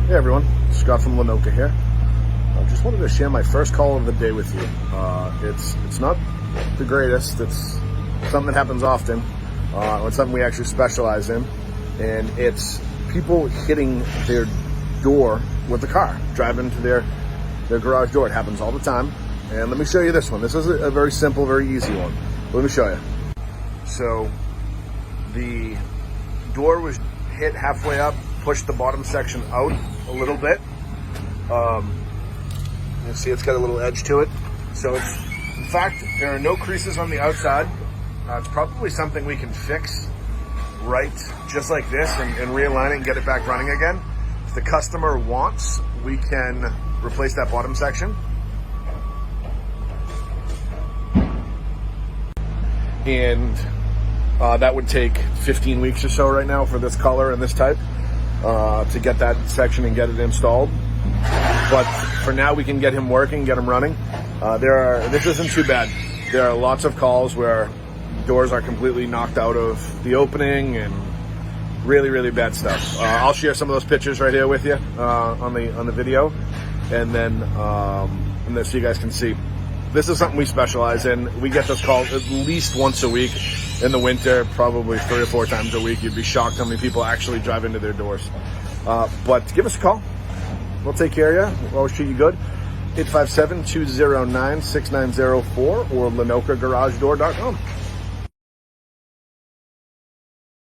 Hey everyone, Scott from Lynoka here. I just wanted to share my first call of the day with you. It's not the greatest. It's something that happens often. It's something we actually specialize in, and it's people hitting their door with the car, driving to their garage door. It happens all the time. And let me show you this one. This is a very simple, very easy one. Let me show you. So the door was hit halfway up, pushed the bottom section out a little bit. You see it's got a little edge to it. So it's, in fact, there are no creases on the outside. It's probably something we can fix right just like this and realign it and get it back running again. If the customer wants, we can replace that bottom section. And that would take 15 weeks or so right now for this color and this type to get that section and get it installed. But for now, we can get him working, get him running. This isn't too bad. There are lots of calls where doors are completely knocked out of the opening and really, really bad stuff. I'll share some of those pictures right here with you on the video, and then so you guys can see. This is something we specialize in. We get this call at least once a week. In the winter, probably 3 or 4 times a week. You'd be shocked how many people actually drive into their doors. But give us a call. We'll take care of you. We'll always treat you good. 857-209-6904 or LynokaGarageDoor.com.